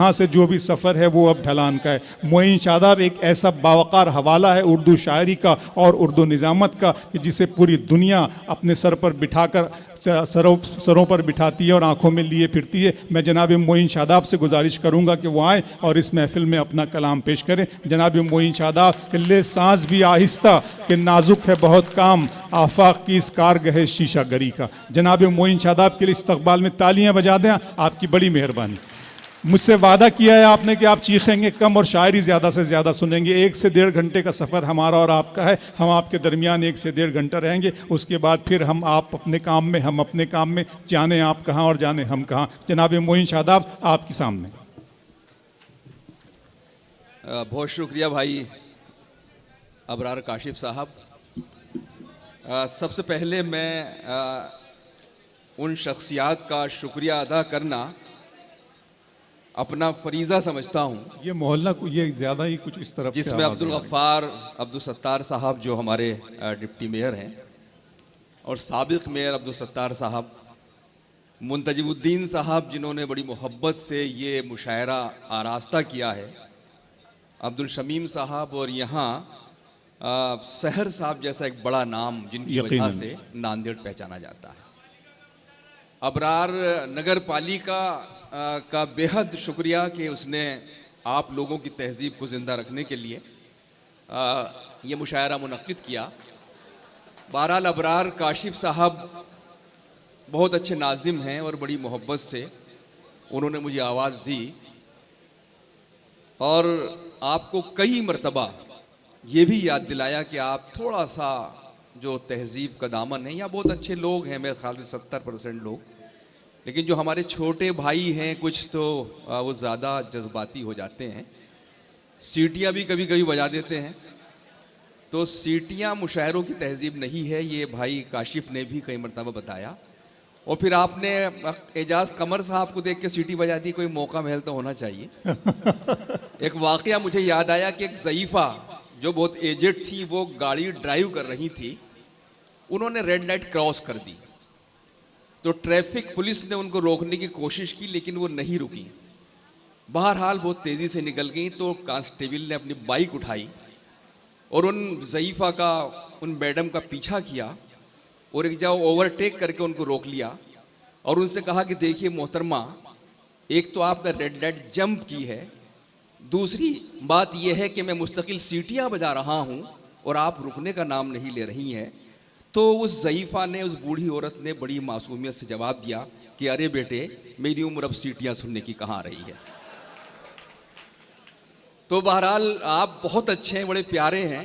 यहाँ से जो भी सफ़र है वो अब ढलान का है। मोइन शादाब एक ऐसा बावकार हवाला है उर्दू शायरी का और उर्दू निज़ामत का कि जिसे पूरी दुनिया अपने सर पर बिठाकर सरों पर बिठाती है और आंखों में लिए फिरती है। मैं जनाब मोइन शादाब से गुजारिश करूँगा कि वो आएँ और इस महफिल में अपना कलाम पेश करें। जनाब मोइन शादाब के ले सांस भी आहिस्ता कि नाजुक है बहुत काम आफाक की इस कारगह शीशा गरी का। जनाब मोइन शादाब के लिए इस्तकबाल में तालियाँ बजा दें, आपकी बड़ी मेहरबानी। मुझसे वादा किया है आपने कि आप चीखेंगे कम और शायरी ज़्यादा से ज़्यादा सुनेंगे। 1 से 1.5 घंटे का सफ़र हमारा और आपका है। हम आपके दरमियान 1 से 1.5 घंटा रहेंगे, उसके बाद फिर हम आप अपने काम में, हम अपने काम में, जाने आप कहाँ और जाने हम कहाँ। जनाब मोइन शादाब आपके सामने। बहुत शुक्रिया भाई अबरार काशिफ साहब। सबसे पहले मैं उन शख्सियात का शुक्रिया अदा करना अपना फरीज़ा समझता हूँ। ये मोहल्ला को ये ज़्यादा ही कुछ इस तरफ जिसमें अब्दुल गफ्फार अब्दुल सत्तार साहब जो हमारे डिप्टी मेयर हैं और साबिक़ मेयर अब्दुल सत्तार साहब, मुंतजिबुद्दीन साहब जिन्होंने बड़ी मोहब्बत से ये मुशायरा आरास्ता किया है, अब्दुल शमीम साहब, और यहाँ सहर साहब जैसा एक बड़ा नाम जिनकी वजह से नांदेड़ पहचाना जाता है। अबरार नगर पालिका का बेहद शुक्रिया कि उसने आप लोगों की तहजीब को ज़िंदा रखने के लिए ये मुशायरा मुनक्किद किया। बहरहाल अबरार काशिफ साहब बहुत अच्छे नाज़िम हैं और बड़ी मोहब्बत से उन्होंने मुझे आवाज़ दी और आपको कई मरतबा ये भी याद दिलाया कि आप थोड़ा सा जो तहजीब का दामन है, या बहुत अच्छे लोग हैं मेरे ख्याल से 70% लोग, लेकिन जो हमारे छोटे भाई हैं कुछ तो वो ज़्यादा जज्बाती हो जाते हैं, सीटियाँ भी कभी कभी बजा देते हैं। तो सीटियाँ मुशायरों की तहजीब नहीं है, ये भाई काशिफ ने भी कई मरतबा बताया। और फिर आपने एजाज कमर साहब को देख के सीटी बजा दी, कोई मौका महल तो होना चाहिए। एक वाक़या मुझे याद आया कि एक ज़ईफ़ा जो बहुत एजेड थी, वो गाड़ी ड्राइव कर रही थी, उन्होंने रेड लाइट क्रॉस कर दी तो ट्रैफिक पुलिस ने उनको रोकने की कोशिश की लेकिन वो नहीं रुकी। बहरहाल बहुत तेज़ी से निकल गई तो कांस्टेबल ने अपनी बाइक उठाई और उन ज़ईफ़ा का, उन मैडम का पीछा किया और एक जगह ओवरटेक करके उनको रोक लिया और उनसे कहा कि देखिए मोहतरमा, एक तो आपने रेड लाइट जंप की है, दूसरी बात यह है कि मैं मुस्तकिल सीटियाँ बजा रहा हूँ और आप रुकने का नाम नहीं ले रही हैं। तो उस ज़ईफ़ा ने, उस बूढ़ी औरत ने बड़ी मासूमियत से जवाब दिया कि अरे बेटे, मेरी उम्र अब सीटियाँ सुनने की कहाँ रही है। तो बहरहाल आप बहुत अच्छे हैं, बड़े प्यारे हैं।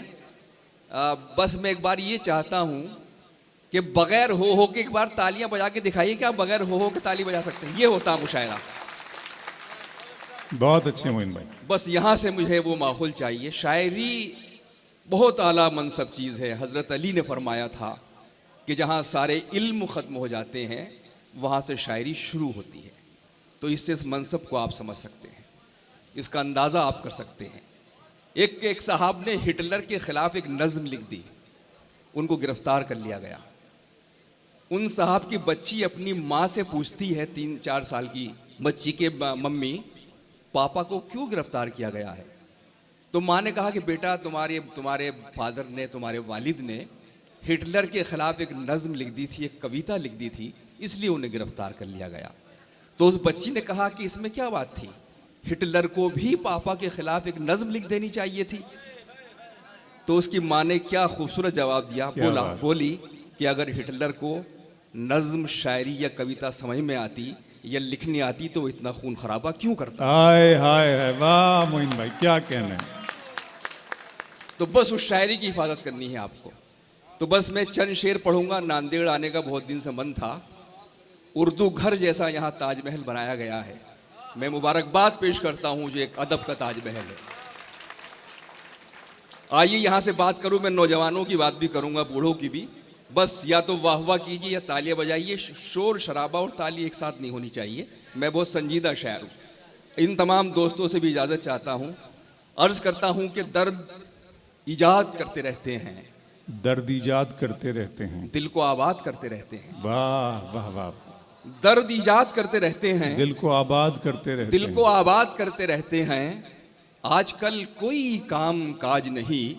बस मैं एक बार ये चाहता हूँ कि बग़ैर हो के एक बार तालियां बजा के दिखाइए कि आप बग़ैर हो के ताली बजा सकते हैं। ये होता मुशायरा। बहुत अच्छे मोइन भाई। बस यहाँ से मुझे वो माहौल चाहिए। शायरी बहुत आला मनसब चीज़ है। हज़रत अली ने फरमाया था कि जहाँ सारे इल्म ख़त्म हो जाते हैं वहाँ से शायरी शुरू होती है। तो इससे इस मनसब को आप समझ सकते हैं, इसका अंदाज़ा आप कर सकते हैं। एक साहब ने हिटलर के ख़िलाफ़ एक नज़्म लिख दी, उनको गिरफ़्तार कर लिया गया। उन साहब की बच्ची अपनी माँ से पूछती है, 3-4 साल की बच्ची के, मम्मी पापा को क्यों गिरफ़्तार किया गया है? तो माँ ने कहा कि बेटा, तुम्हारे फादर ने, तुम्हारे वालिद ने हिटलर के ख़िलाफ़ एक नज़्म लिख दी थी, एक कविता लिख दी थी, इसलिए उन्हें गिरफ़्तार कर लिया गया। तो उस बच्ची ने कहा कि इसमें क्या बात थी, हिटलर को भी पापा के ख़िलाफ़ एक नज़्म लिख देनी चाहिए थी। तो उसकी माँ ने क्या खूबसूरत जवाब दिया, बोली कि अगर हिटलर को नज़्म, शायरी या कविता समझ में आती या लिखनी आती तो इतना खून खराबा क्यों करता। हाय हाय हाय, वाह मोइन भाई, क्या कहना है। तो बस उस शायरी की हिफाजत करनी है आपको। तो बस मैं चंद शेर पढ़ूंगा। नांदेड़ आने का बहुत दिन से मन था। उर्दू घर जैसा यहाँ ताजमहल बनाया गया है। मैं मुबारकबाद पेश करता हूँ जो एक अदब का ताजमहल है। आइए यहाँ से बात करूँ, मैं नौजवानों की बात भी करूँगा, बूढ़ों की भी। बस या तो वाह वाह कीजिए या तालियां बजाइए। शोर शराबा और ताली एक साथ नहीं होनी चाहिए। मैं बहुत संजीदा शायर हूँ। इन तमाम दोस्तों से भी इजाज़त चाहता हूँ। अर्ज़ करता हूँ कि दर्द ईजाद करते रहते हैं, दर्द ईजाद करते रहते हैं, दिल को आबाद करते रहते हैं। वाह वाह वाह। दर्द ईजाद करते रहते हैं, दिल को आबाद करते रहते दिल को आबाद करते रहते हैं, आजकल कोई काम काज नहीं,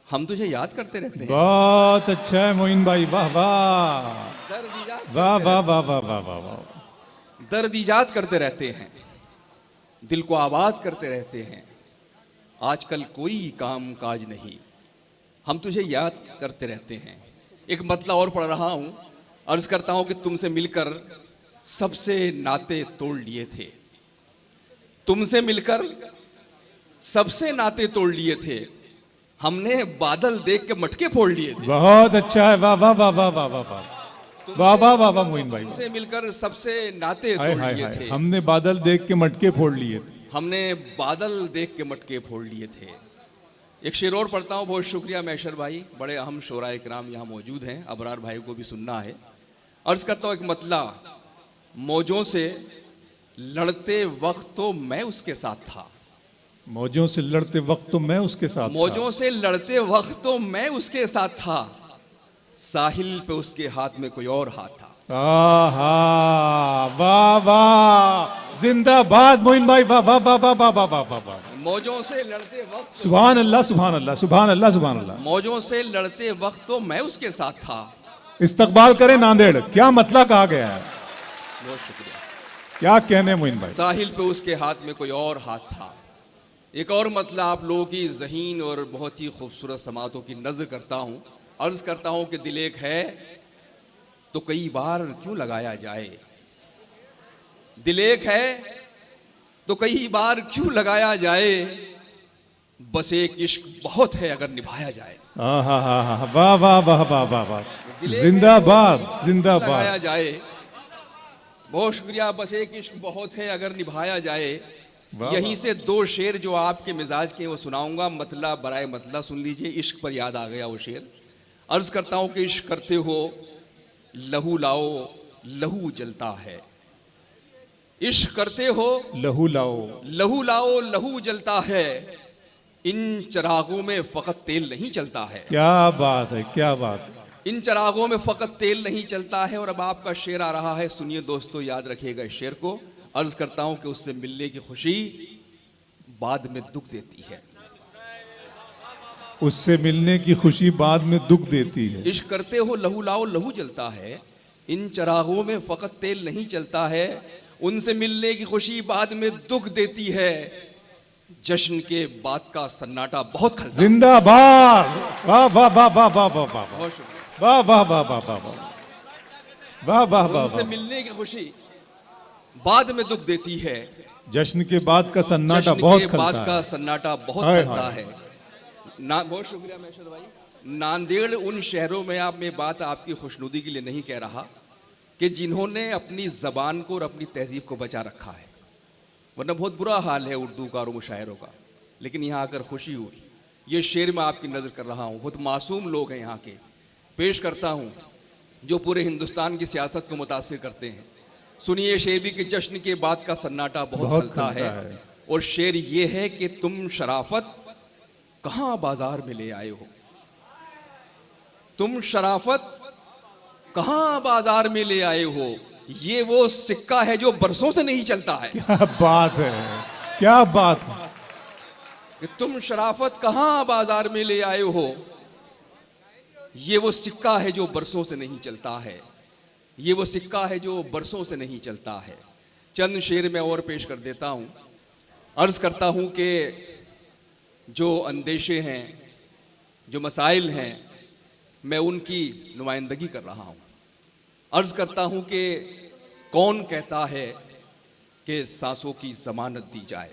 हम तुझे याद करते रहते हैं। बहुत अच्छा है मोइन भाई, वाह वाह दर्द ईजाद वाह वाह वाह वाह वाह वाह वाह। दर्द ईजाद करते रहते हैं, दिल को आबाद करते रहते हैं, आजकल कोई काम काज नहीं, हम तुझे याद करते रहते हैं। एक मतला और पढ़ रहा हूं, अर्ज करता हूं कि तुमसे मिलकर सबसे नाते तोड़ लिए थे, तुमसे मिलकर सबसे नाते तोड़ लिए थे, हमने बादल देख के मटके फोड़ लिए थे। बहुत अच्छा है, वाह वाह वाह वाह वाह वाह वाह वाह वाह वाह वाह मोइन भाई, तुमसे मिलकर सबसे नाते हाय तोड़ हाय लिए हाय, थे, हमने बादल देख के मटके फोड़ लिए थे। हमने बादल देख के मटके फोड़ लिए थे। एक शेर और पढ़ता हूँ, बहुत शुक्रिया मैशर भाई, बड़े अहम शोराए किराम यहाँ मौजूद हैं, अबरार भाई को भी सुनना है। अर्ज करता हूँ एक मतला, मौजों से लड़ते वक्त तो मैं उसके साथ था, मौजों से लड़ते वक्त तो मैं उसके साथ था। मौजों से लड़ते वक्त तो मैं उसके साथ था, साहिल पे उसके हाथ में कोई और हाथ था। आहा, वाह वाह, जिंदाबाद मोइन भाई, वाह वाह वाह वाह वाह वाह वाह वाह वाह। मौजों से लड़ते वक्त, सुभान अल्लाह सुभान अल्लाह सुभान अल्लाह सुभान अल्लाह। मौजों से लड़ते वक्त तो मैं उसके साथ था। इस्तकबाल करें नांदेड़, क्या मतलब कहा गया है, बहुत शुक्रिया। क्या कहने मोइन भाई। साहिल पे उसके हाथ में कोई और हाथ था। एक और मतलब आप लोगों की ज़हीन और बहुत ही खूबसूरत समातों की नज़र करता हूँ, अर्ज करता हूँ कि दिल एक है तो कई बार क्यों लगाया जाए, दिल एक है तो कई बार क्यों लगाया जाए, बस एक इश्क बहुत है अगर निभाया जाए। आहा हा हा, वाह वाह वाह वाह वाह वाह, जिंदाबाद लगाया जिंदाबाद। जाए, बहुत शुक्रिया, बस एक इश्क बहुत है अगर निभाया जाए। यहीं से दो शेर जो आपके मिजाज के वो सुनाऊंगा, मतला बराए मतला सुन लीजिए, इश्क पर याद आ गया वो शेर। अर्ज करता हूं कि इश्क करते हो लहू लाओ लहू जलता है, इश्क करते हो लहू लाओ, लहू लाओ लहू जलता है, इन चरागों में फकत तेल नहीं चलता है, क्या बात है क्या बात है। इन चरागों में फकत तेल नहीं चलता है। और अब आपका शेर आ रहा है, सुनिए दोस्तों, याद रखिएगा इस शेर को। अर्ज करता हूं कि उससे मिलने की खुशी बाद में दुख देती है, उससे मिलने की खुशी बाद में दुख देती है। इश्क करते हो लहू लाओ लहू जलता है, इन चरागों में फकत तेल नहीं चलता है, उनसे मिलने की खुशी बाद में दुख देती है, जश्न के बाद का सन्नाटा बहुत खलता है। जिंदाबाद, वाह वाह वाह वाह वाह वाह वाह बहुत शुक्रिया। वाह वाह वाह वाह वाह वाह वाह वाह वाह उनसे वाह। मिलने की खुशी बाद में दुख देती है, जश्न के बाद का सन्नाटा जश्न बहुत के बाद खलता का है। सन्नाटा बहुत हाय खलता हाय। है। ना, बहुत शुक्रिया मैशर भाई। नांदेड़ उन शहरों में, आप मैं बात आपकी खुशनुदी के लिए नहीं कह रहा, कि जिन्होंने अपनी ज़बान को और अपनी तहजीब को बचा रखा है, वरना बहुत बुरा हाल है उर्दू का और मुशायरों का, लेकिन यहाँ आकर खुशी हुई। ये शेर मैं आपकी नज़र कर रहा हूँ, बहुत मासूम लोग हैं यहाँ के, पेश करता हूँ जो पूरे हिंदुस्तान की सियासत को मुतासिर करते हैं। सुनिए शेर भी कि जश्न के बाद का सन्नाटा बहुत खलता है, और शेर ये है कि तुम शराफत कहाँ बाजार में ले आए हो, तुम शराफत कहाँ बाजार में ले आए हो, ये वो सिक्का है जो बरसों से नहीं चलता है। क्या बात है, क्या बात है। कि तुम शराफत कहाँ बाजार में ले आए हो, ये वो सिक्का है जो बरसों से नहीं चलता है, ये वो सिक्का है जो बरसों से नहीं चलता है। चंद शेर में और पेश कर देता हूँ। अर्ज करता हूँ कि जो अंदेशे हैं, जो मसाइल हैं, मैं उनकी नुमाइंदगी कर रहा हूँ। अर्ज करता हूँ कि कौन कहता है कि सांसों की जमानत दी जाए,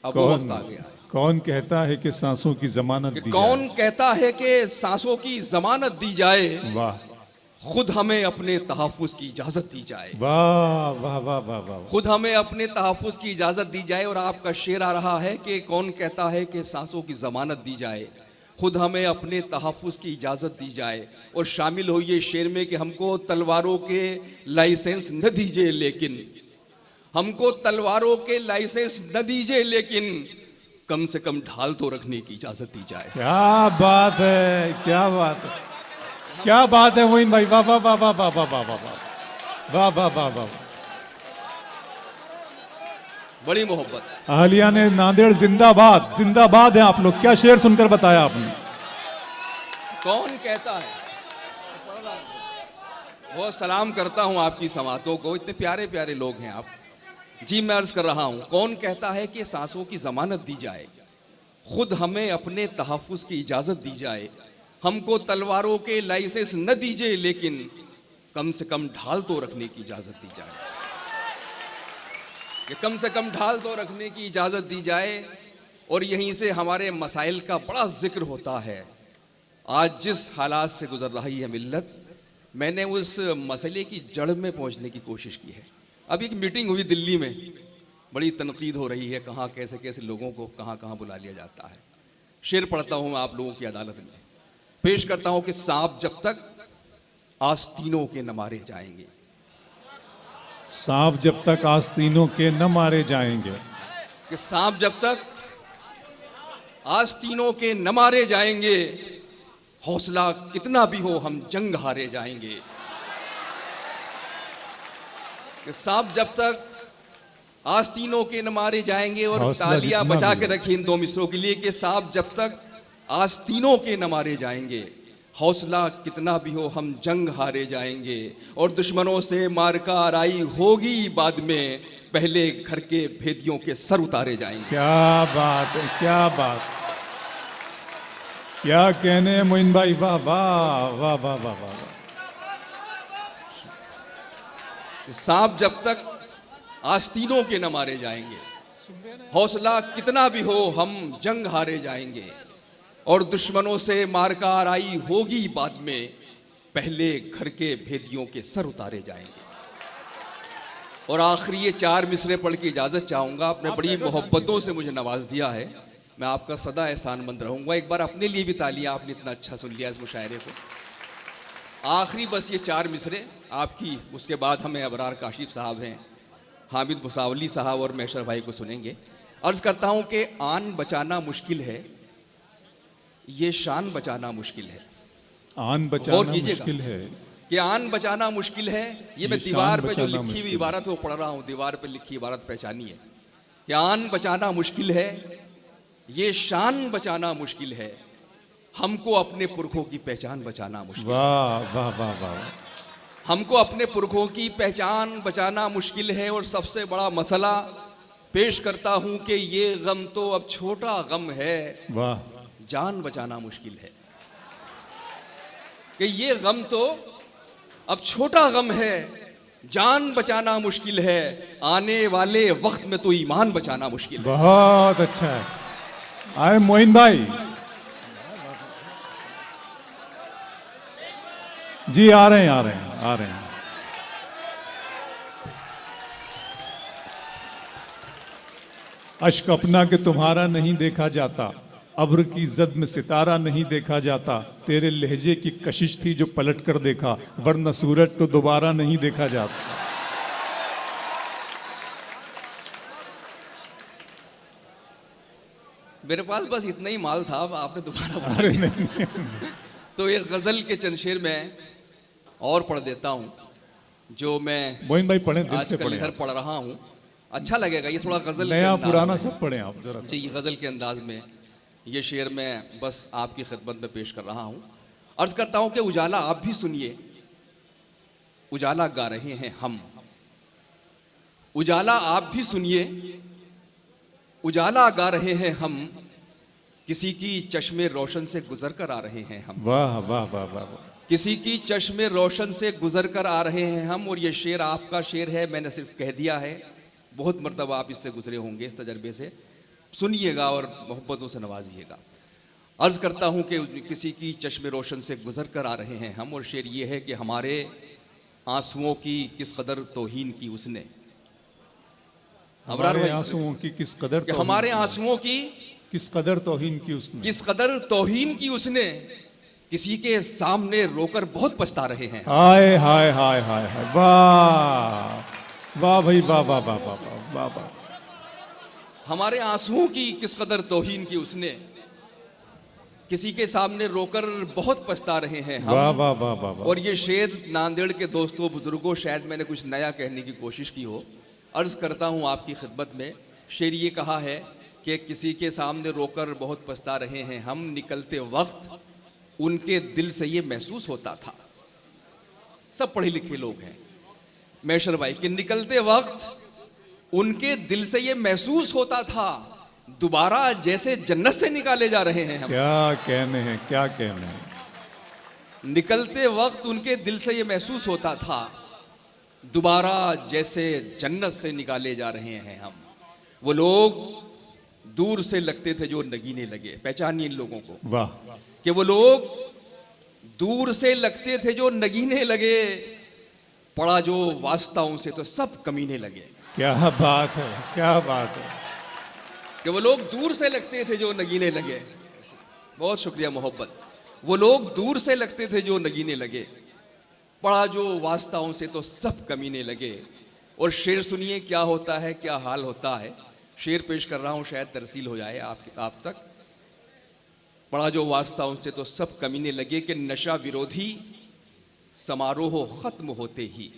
अब वो वक्त आ गया है। कौन कहता है कि सांसों की जमानत दी कौन कहता है कि सांसों की जमानत दी जाए, वाह खुद हमें अपने तहफ़्फ़ुज़ की इजाज़त दी जाए, वाह वाह वाह वाह वाह। खुद हमें अपने तहफ़्फ़ुज़ की इजाज़त दी जाए। और आपका शेर आ रहा है कि कौन कहता है कि सांसों की ज़मानत दी जाए, खुद हमें अपने तहफ़्फ़ुज़ की इजाज़त दी जाए। और शामिल हो ये शेर में कि हमको तलवारों के लाइसेंस न दीजिए, लेकिन हमको तलवारों के लाइसेंस न दीजिए, लेकिन कम से कम ढाल तो रखने की इजाज़त दी जाए। क्या बात है, क्या बात है, क्या बात है मोइन भाई, वाह वाह वाह वाह वाह वाह वाह वाह। वाह वाह वाह वाह। बड़ी मोहब्बत। अहलिया ने नांदेड़ जिंदाबाद, जिंदाबाद है आप लोग। क्या शेर सुनकर बताया आपने? कौन कहता है, वो सलाम करता हूं आपकी समातों को, इतने प्यारे प्यारे लोग हैं आप। जी मैं अर्ज कर रहा हूं, कौन कहता है कि सांसों की जमानत दी जाए, खुद हमें अपने तहफ़्फ़ुज़ की इजाज़त दी जाए। हमको तलवारों के लाइसेंस न दीजिए, लेकिन कम से कम ढाल तो रखने की इजाज़त दी जाए, कि कम से कम ढाल तो रखने की इजाज़त दी जाए। और यहीं से हमारे मसाइल का बड़ा जिक्र होता है। आज जिस हालात से गुजर रही है मिल्लत, मैंने उस मसले की जड़ में पहुंचने की कोशिश की है। अभी एक मीटिंग हुई दिल्ली में, बड़ी तनकीद हो रही है, कहाँ कैसे कैसे लोगों को कहाँ कहाँ बुला लिया जाता है। शेर पढ़ता हूँ आप लोगों की अदालत में, पेश करता हूँ कि सांप जब तक आस्तीनों के न मारे जाएंगे। सांप जब तक आस्तीनों के न मारे जाएंगे, कि सांप जब तक आस्तीनों के न मारे जाएंगे, हौसला कितना भी हो हम जंग हारे जाएंगे। कि सांप जब तक आस्तीनों के न मारे जाएंगे, और हौसला तालियां जितना बचा भी के हो। रखी इन दो मिसरों के लिए, कि सांप जब तक आस्तीनों के न मारे जाएंगे, हौसला कितना भी हो हम जंग हारे जाएंगे। और दुश्मनों से मारका आराई होगी बाद में, पहले घर के भेदियों के सर उतारे जाएंगे। क्या बात है, क्या बात, क्या कहने हैं मोइन भाई। वाह वाह वाह वाह वाह वाह। सांप जब तक आस्तीनों के न मारे जाएंगे, हौसला कितना भी हो हम जंग हारे जाएंगे। और दुश्मनों से मारका आराई होगी बाद में, पहले घर के भेदियों के सर उतारे जाएंगे। और आखिरी ये चार मिसरे पढ़ के इजाजत चाहूंगा। आपने बड़ी मोहब्बतों से मुझे नवाज दिया है, मैं आपका सदा एहसानमंद रहूंगा। एक बार अपने लिए भी तालियां, आपने इतना अच्छा सुन लिया इस मुशायरे को। आखिरी बस ये चार मिसरे आपकी, उसके बाद हमें अबरार काशिफ साहब हैं, हामिद मुसावली साहब और मैशर भाई को सुनेंगे। अर्ज करता हूं कि आन बचाना मुश्किल है, ये शान बचाना मुश्किल है। आन गौर बचाना कीजिएगा मुश्किल है, कि आन बचाना मुश्किल है। ये मैं शान दीवार पे जो बचाना लिखी मुश्किल हुई है। इबारत वो पढ़ रहा हूँ, दीवार पे लिखी इबारत पहचानी है कि आन बचाना मुश्किल है, ये शान बचाना मुश्किल है। हमको अपने पुरखों की पहचान बचाना मुश्किल है। वाह वाह वाह वाह। हमको अपने पुरखों की पहचान बचाना मुश्किल है। और सबसे बड़ा मसला पेश करता हूं कि ये गम तो अब छोटा गम है, वाह, जान बचाना मुश्किल है। कि ये गम तो अब छोटा गम है, जान बचाना मुश्किल है। आने वाले वक्त में तो ईमान बचाना मुश्किल है। बहुत अच्छा है। आए मोइन भाई जी, आ रहे हैं आ रहे हैं आ रहे हैं। अश्क अपना के तुम्हारा नहीं देखा जाता, अब्र की जद में सितारा नहीं देखा जाता। तेरे लहजे की कशिश थी जो पलट कर देखा, वरना सूरज तो दोबारा नहीं देखा जाता। मेरे पास बस इतना ही माल था, अब आपने दोबारा बोला। अरे नहीं, तो एक गजल के चंद शेर में और पढ़ देता हूं, जो मैं मोइन भाई पढ़े, दिल से आजकल पढ़े इधर आप। पढ़ रहा हूं। अच्छा लगेगा ये थोड़ा गजल के नया अंदाज पुराना में। सब पढ़े आप जरा। जी, ये गजल के अंदाज में ये शेर मैं बस आपकी खिदमत में पेश कर रहा हूं। अर्ज करता हूं कि उजाला आप भी सुनिए, उजाला गा रहे हैं हम। उजाला आप भी सुनिए, उजाला गा रहे हैं हम। किसी की चश्मे रोशन से गुजर कर आ रहे हैं हम। वाह वाह वाह वाह वाह। किसी की चश्मे रोशन से गुजर कर आ रहे हैं हम। और ये शेर आपका शेर है, मैंने सिर्फ कह दिया है। बहुत मरतबा आप इससे गुजरे होंगे, इस तजर्बे से। सुनिएगा और मोहब्बतों से नवाजिएगा। अर्ज करता हूं कि किसी की चश्मे रोशन से गुजर कर आ रहे हैं हम। और शेर ये है कि हमारे आंसुओं की किस कदर तौहीन की उसने। अबरार हमारे भाई, आंसुओं की किस कदर कि हमारे आंसुओं की किस कदर तौहीन की उसने। किस कदर तौहीन की उसने। किसी के सामने रोकर बहुत पछता रहे हैं। हाय हाय हाय हाय हाय, वाह वाह भाई, वाह वाह वाह वाह वाह वाह वाह। हमारे आंसुओं की किस कदर तौहीन की उसने। किसी के सामने रोकर बहुत पछता रहे हैं हम। वाह वाह वाह वाह वाह। और ये शेर नांदेड़ के दोस्तों बुजुर्गों, शायद मैंने कुछ नया कहने की कोशिश की हो, अर्ज करता हूँ आपकी खिदमत में। शेर ये कहा है कि किसी के सामने रोकर बहुत पछता रहे हैं हम, निकलते वक्त उनके दिल से ये महसूस होता था। सब पढ़े लिखे लोग हैं मैशर भाई, कि निकलते वक्त उनके दिल से ये महसूस होता था, दोबारा जैसे जन्नत से निकाले जा रहे हैं हम। क्या कहने हैं, क्या कहने हैं। निकलते वक्त उनके दिल से ये महसूस होता था, दोबारा जैसे जन्नत से निकाले जा रहे हैं हम। वो लोग दूर से लगते थे जो नगीने लगे। पहचानिए इन लोगों को, वाह। कि वो लोग दूर से लगते थे जो नगीने लगे, पड़ा जो वास्ता उनसे तो सब कमीने लगे। क्या बात है, क्या बात है। कि वो लोग दूर से लगते थे जो नगीने लगे। बहुत शुक्रिया मोहब्बत। वो लोग दूर से लगते थे जो नगीने लगे, पड़ा जो वास्ता उनसे तो सब कमीने लगे। और शेर सुनिए क्या होता है, क्या हाल होता है। शेर पेश कर रहा हूं, शायद तरसील हो जाए आप तक। पड़ा जो वास्ता उनसे तो सब कमीने लगे, कि नशा विरोधी समारोह खत्म होते ही,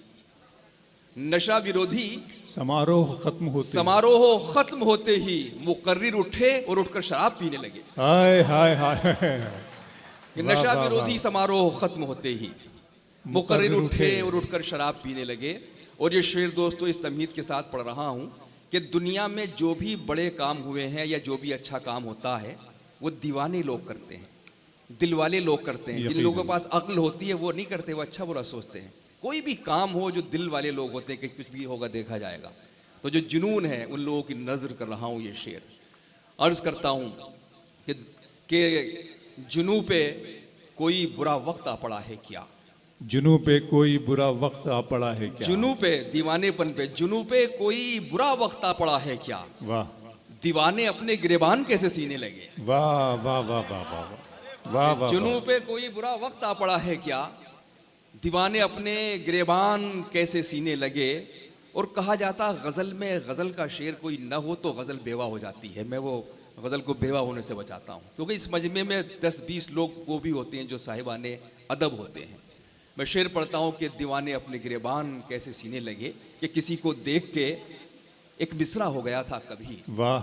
नशा विरोधी समारोह खत्म होते, समारोह खत्म होते ही मुकर्रिर उठे और उठकर शराब पीने लगे। हाय हाय हाय। कि नशा विरोधी समारोह खत्म होते ही मुकर्रिर उठे और उठकर शराब पीने लगे। और ये शेर दोस्तों इस तमहीद के साथ पढ़ रहा हूँ कि दुनिया में जो भी बड़े काम हुए हैं या जो भी अच्छा काम होता है वो दीवाने लोग करते हैं, दिल वाले लोग करते हैं। जिन लोगों के पास अक्ल होती है वो नहीं करते, वो अच्छा बुरा सोचते हैं। कोई भी काम हो जो दिल वाले लोग होते हैं कि कुछ भी होगा देखा जाएगा, तो जो जुनून है उन लोगों की नज़र कर रहा हूँ ये शेर। अर्ज करता हूँ कि जुनू पे कोई बुरा वक्त आ पड़ा है क्या, जुनू पे कोई बुरा वक्त आ पड़ा है क्या, जुनू पे दीवानेपन पे, जुनू पे कोई बुरा वक्त आ पड़ा है क्या, वाह। दीवाने अपने गिरेबान कैसे सीने लगे। वाह वाह वाह वाह वाह वाह वाह। जुनू पे कोई बुरा वक्त आ पड़ा है क्या, दीवाने अपने गिरेबान कैसे सीने लगे। और कहा जाता गज़ल में, गज़ल का शेर कोई न हो तो गज़ल बेवा हो जाती है। मैं वो गज़ल को बेवा होने से बचाता हूँ, क्योंकि इस मजमे में 10-20 लोग वो भी होते हैं जो साहिबाने अदब होते हैं। मैं शेर पढ़ता हूँ कि दीवाने अपने गिरेबान कैसे सीने लगे, कि किसी को देख के एक मिसरा हो गया था कभी, वाह।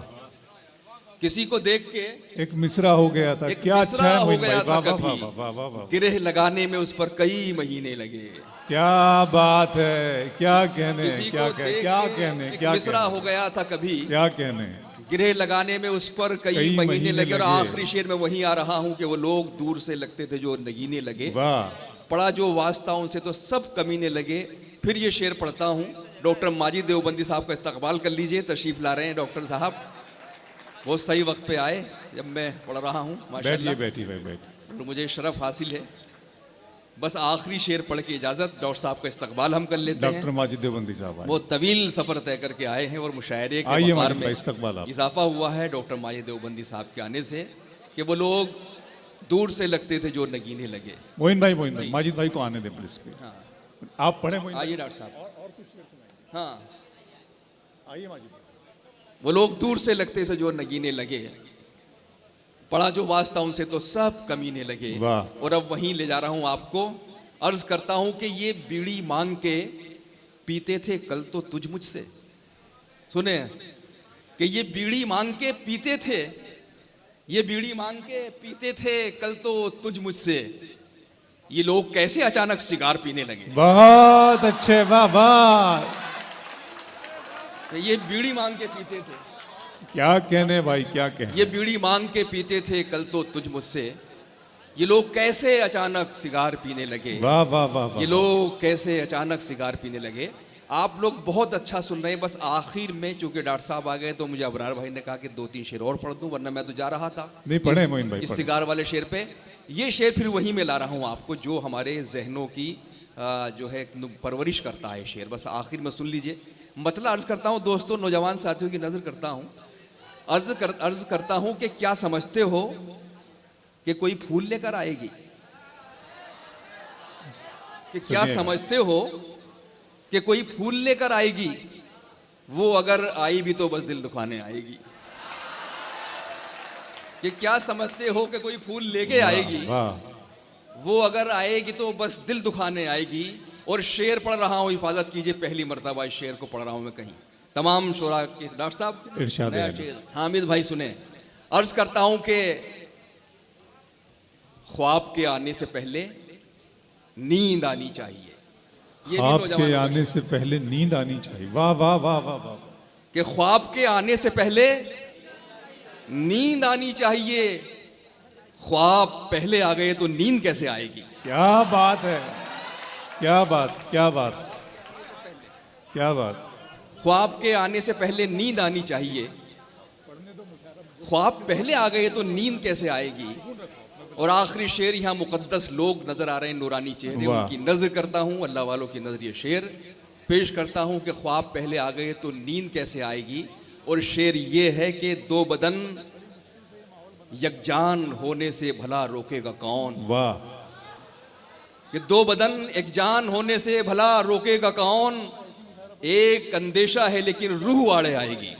किसी को देख के एक मिसरा हो गया था, एक क्या अच्छा मिसरा है हो मोइन गया भाई, था वाह वाह कभी, वाह वाह वाह वाह। गिरह लगाने में उस पर कई महीने लगे। क्या बात है, क्या कहने, किसी क्या को कह, देख क्या के कहने, एक क्या मिसरा कहने, हो गया था कभी, क्या कहने। गिरह लगाने में उस पर कई महीने लगे। और आखिरी शेर में वहीं आ रहा हूँ कि वो लोग दूर से लगते थे जो नगीने लगे, वाह। पड़ा जो वास्ता उनसे तो सब कमीने लगे। फिर ये शेर पढ़ता हूँ। डॉक्टर माजिद देवबंदी साहब का इस्तकबाल कर लीजिए, तशरीफ ला रहे हैं डॉक्टर साहब। बहुत सही वक्त पे आए जब मैं पढ़ रहा हूँ, माशाल्लाह। बैठिए भाई बैठिए। और मुझे शरफ हासिल है। बस आखिरी शेर पढ़ के इजाज़त, डॉक्टर साहब का इस्तकबाल हम कर लेते हैं। डॉक्टर माजिद देवबंदी साहब आए। वो तवील सफ़र तय करके आए हैं और मुशायरे के आइए वक़ार माजिद में भाई, इस्तकबाल आप। इजाफा हुआ है डॉक्टर माजिद देवबंदी साहब के आने से, कि वो लोग दूर से लगते थे जो नगीने लगे। मोइन भाई, माजिद भाई को आने दें प्लीज। आप पढ़े मोइन भाई। आइए डॉक्टर साहब। हाँ, आइए माजिद। वो लोग दूर से लगते थे जो नगीने लगे, पड़ा जो वास्ता उनसे तो सब कमीने लगे। वाह। और अब वहीं ले जा रहा हूं आपको। अर्ज करता हूं कि ये बीड़ी मांग के पीते थे कल तो तुझ मुझसे। सुने कि ये बीड़ी मांग के पीते थे, ये बीड़ी मांग के पीते थे कल तो तुझ मुझसे, ये लोग कैसे अचानक सिगार पीने लगे। बहुत अच्छे, वाह वाह। ये बीड़ी मांग के पीते थे, क्या कहने भाई, क्या कहने। ये बीड़ी मांग के पीते थे कल तो तुझ मुझसे, ये लोग कैसे अचानक सिगार पीने लगे। वाह वाह वाह। ये लोग कैसे अचानक सिगार पीने लगे। आप लोग बहुत अच्छा सुन रहे हैं। बस आखिर में चूंकि डॉक्टर साहब आ गए तो मुझे अबरार भाई ने कहा कि 2-3 शेर और पढ़ दूं, वरना मैं तो जा रहा था। नहीं पढ़े मोइन भाई, इस सिगार वाले शेर पे। ये शेर फिर वहीं में ला रहा हूँ आपको, जो हमारे जहनों की जो है परवरिश करता है शेर। बस आखिर में सुन लीजिए। मतलब अर्ज करता हूँ दोस्तों, नौजवान साथियों की नजर करता हूँ, अर्ज करता हूँ कि क्या समझते हो कि कोई फूल लेकर आएगी, कि क्या समझते हो कि कोई फूल लेकर आएगी, वो अगर आई भी तो बस दिल दुखाने आएगी। कि क्या समझते हो कि कोई फूल लेके आएगी, वाह वो अगर आएगी तो बस दिल दुखाने आएगी। और शेर पढ़ रहा हूँ, हिफाजत ख्वाजा पहली मर्तबा इस शेर को पढ़ रहा हूँ मैं कहीं, तमाम शोरा के डॉक्टर साहब इरशाद नया है। शेर हामिद भाई सुने। अर्ज करता हूं कि ख्वाब के आने से पहले नींद आनी चाहिए। ये भी ख्वाब नौजवानों के का आने से पहले नींद आनी चाहिए। वाह वाह वाह वाह वाह। कि ख्वाब के आने से पहले नींद आनी चाहिए। ख्वाब पहले आ गए तो नींद कैसे आएगी? क्या बात है, क्या बात, क्या बात, क्या बात। ख्वाब के आने से पहले नींद आनी चाहिए। ख्वाब पहले आ गए तो नींद कैसे आएगी? और आखिरी शेर, यहाँ मुकद्दस लोग नजर आ रहे हैं, नूरानी चेहरे, वाह। उनकी नजर करता हूँ, अल्लाह वालों की नजर, ये शेर पेश करता हूँ कि ख्वाब पहले आ गए तो नींद कैसे आएगी। और शेर ये है कि दो बदन यकजान होने से भला रोकेगा कौन? वाह। कि दो बदन एकजान होने से भला रोकेगा कौन? एक अंदेशा है लेकिन रूह आड़े आएगी।